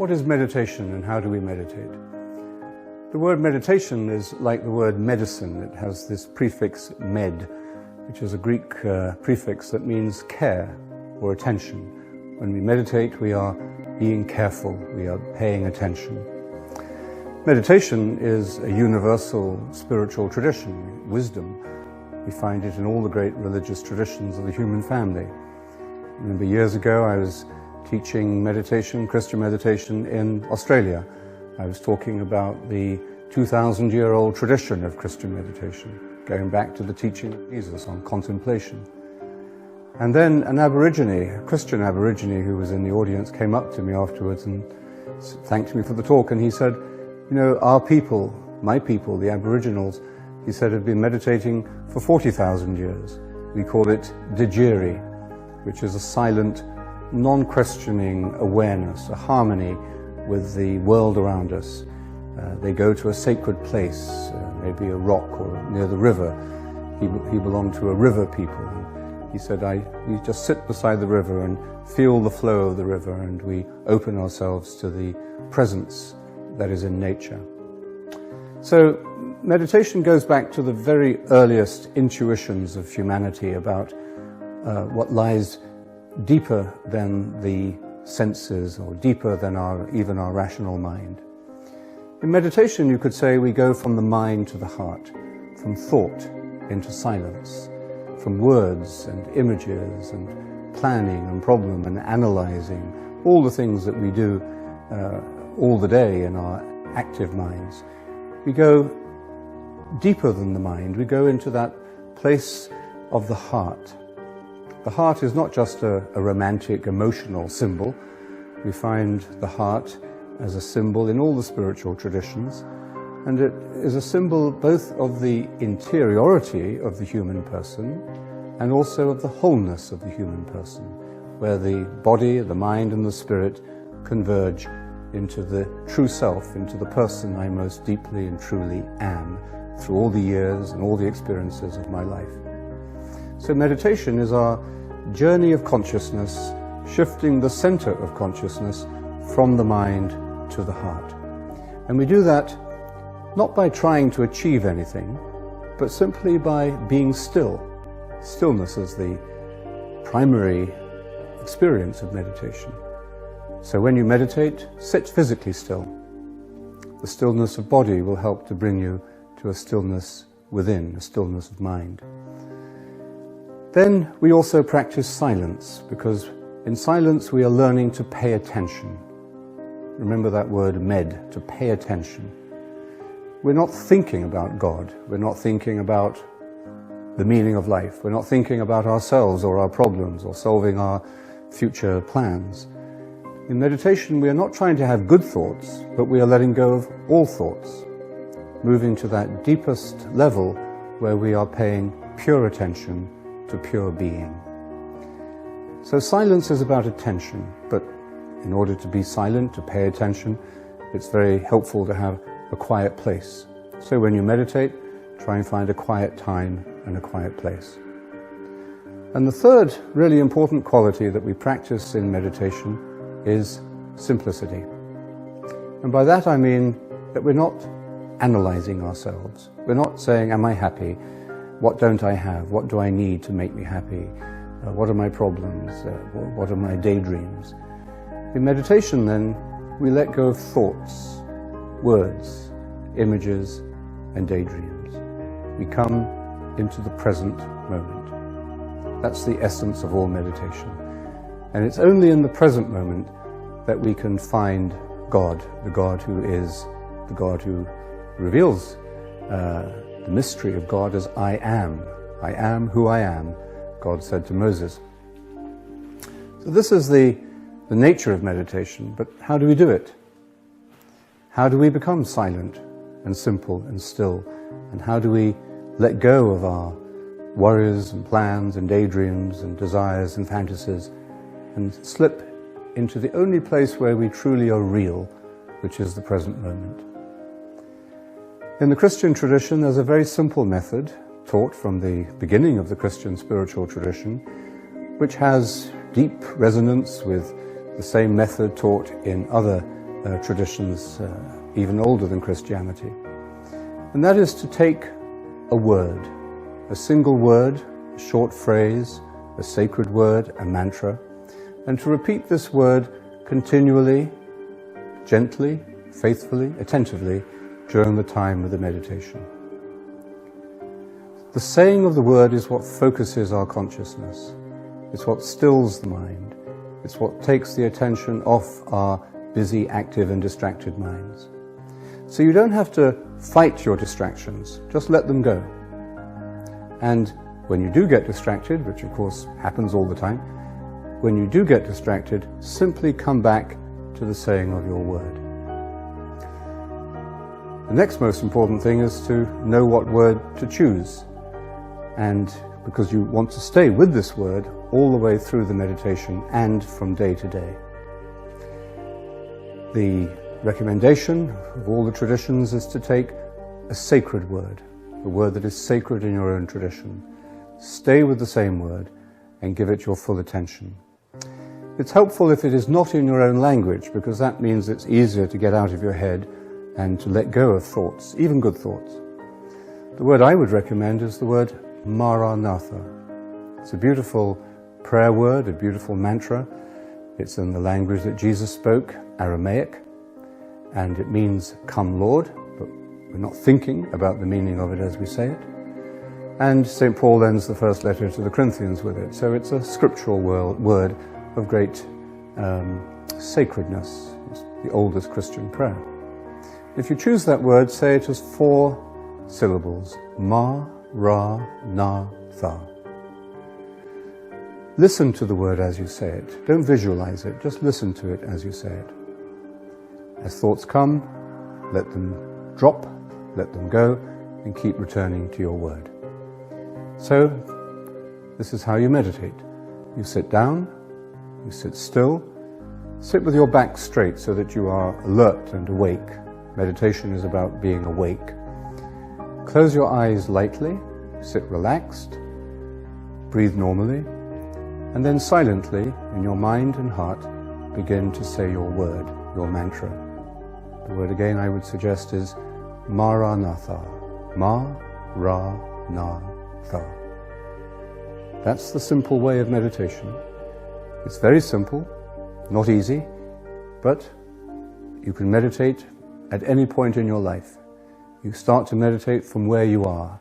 What is meditation and how do we meditate? The word meditation is like the word medicine. It has this prefix med, which is a Greek prefix that means care or attention. When we meditate, we are being careful, we are paying attention. Meditation is a universal spiritual tradition, wisdom. We find it in all the great religious traditions of the human family. I remember years ago I was teaching meditation, Christian meditation in Australia. I was talking about the 2,000-year-old tradition of Christian meditation, going back to the teaching of Jesus on contemplation. And then an Aborigine, a Christian Aborigine who was in the audience, came up to me afterwards and thanked me for the talk, and he said, you know, our people, my people, the Aboriginals, he said, have been meditating for 40,000 years. We call it Digiri, which is a silent, non-questioning awareness, a harmony with the world around us. They go to a sacred place, maybe a rock or near the river. He belonged to a river people. He said, we just sit beside the river and feel the flow of the river, and we open ourselves to the presence that is in nature. So meditation goes back to the very earliest intuitions of humanity about what lies deeper than the senses or deeper than even our rational mind. In meditation, you could say we go from the mind to the heart, from thought into silence, from words and images and planning and problem and analyzing, all the things that we do all the day in our active minds. We go deeper than the mind. We go into that place of the heart. The heart is not just a romantic, emotional symbol. We find the heart as a symbol in all the spiritual traditions, and it is a symbol both of the interiority of the human person and also of the wholeness of the human person, where the body, the mind and the spirit converge into the true self, into the person I most deeply and truly am through all the years and all the experiences of my life. So meditation is our journey of consciousness, shifting the center of consciousness from the mind to the heart. And we do that not by trying to achieve anything, but simply by being still. Stillness is the primary experience of meditation. So when you meditate, sit physically still. The stillness of body will help to bring you to a stillness within, a stillness of mind. Then we also practice silence, because in silence we are learning to pay attention. Remember that word med, to pay attention. We're not thinking about God. We're not thinking about the meaning of life. We're not thinking about ourselves or our problems or solving our future plans. In meditation, we are not trying to have good thoughts, but we are letting go of all thoughts, moving to that deepest level where we are paying pure attention to pure being. So silence is about attention, but in order to be silent, to pay attention, it's very helpful to have a quiet place. So when you meditate, try and find a quiet time and a quiet place. And the third really important quality that we practice in meditation is simplicity. And by that I mean that we're not analyzing ourselves. We're not saying, am I happy? What don't I have? What do I need to make me happy? What are my problems? What are my daydreams? In meditation, then, we let go of thoughts, words, images, and daydreams. We come into the present moment. That's the essence of all meditation. And it's only in the present moment that we can find God, the God who is, the God who reveals the mystery of God as I am. I am who I am, God said to Moses. So this is the nature of meditation, but how do we do it? How do we become silent and simple and still? And how do we let go of our worries and plans and daydreams and desires and fantasies and slip into the only place where we truly are real, which is the present moment? In the Christian tradition, there's a very simple method taught from the beginning of the Christian spiritual tradition, which has deep resonance with the same method taught in other traditions even older than Christianity. And that is to take a word, a single word, a short phrase, a sacred word, a mantra, and to repeat this word continually, gently, faithfully, attentively during the time of the meditation. The saying of the word is what focuses our consciousness. It's what stills the mind. It's what takes the attention off our busy, active and distracted minds. So you don't have to fight your distractions, just let them go. And when you do get distracted, which of course happens all the time, when you do get distracted, simply come back to the saying of your word. The next most important thing is to know what word to choose. And because you want to stay with this word all the way through the meditation and from day to day. The recommendation of all the traditions is to take a sacred word, a word that is sacred in your own tradition. Stay with the same word and give it your full attention. It's helpful if it is not in your own language, because that means it's easier to get out of your head and to let go of thoughts, even good thoughts. The word I would recommend is the word Maranatha. It's a beautiful prayer word, a beautiful mantra. It's in the language that Jesus spoke, Aramaic, and it means "Come Lord," but we're not thinking about the meaning of it as we say it. And St. Paul ends the first letter to the Corinthians with it, so it's a scriptural word of great sacredness. It's the oldest Christian prayer. If you choose that word, say it as 4 syllables: Ma-ra-na-tha. Listen to the word as you say it. Don't visualize it, just listen to it as you say it. As thoughts come, let them drop, let them go, and keep returning to your word. So, this is how you meditate. You sit down, you sit still, sit with your back straight so that you are alert and awake. Meditation is about being awake. Close your eyes lightly, sit relaxed, breathe normally, and then silently, in your mind and heart, begin to say your word, your mantra. The word again I would suggest is Maranatha. Ma-ra-na-tha. That's the simple way of meditation. It's very simple, not easy, but you can meditate at any point in your life. You start to meditate from where you are.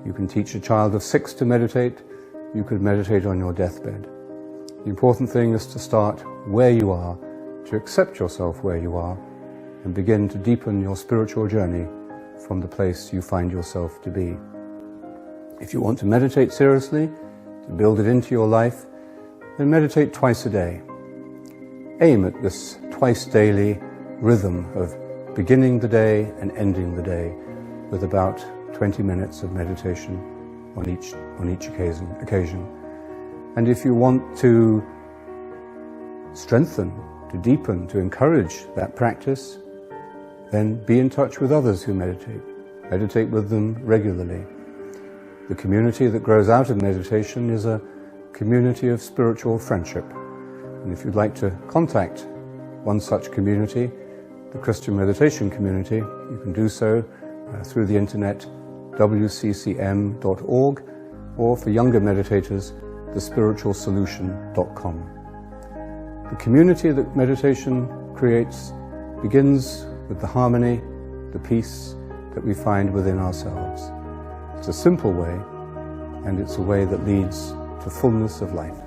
You can teach a child of 6 to meditate. You could meditate on your deathbed. The important thing is to start where you are, to accept yourself where you are, and begin to deepen your spiritual journey from the place you find yourself to be. If you want to meditate seriously, to build it into your life, then meditate twice a day. Aim at this twice daily rhythm of beginning the day and ending the day with about 20 minutes of meditation on each occasion. And if you want to strengthen, to deepen, to encourage that practice, then be in touch with others who meditate. Meditate with them regularly. The community that grows out of meditation is a community of spiritual friendship. And if you'd like to contact one such community, the Christian Meditation Community, you can do so through the internet, wccm.org, or for younger meditators, thespiritualsolution.com. The community that meditation creates begins with the harmony, the peace that we find within ourselves. It's a simple way, and it's a way that leads to fullness of life.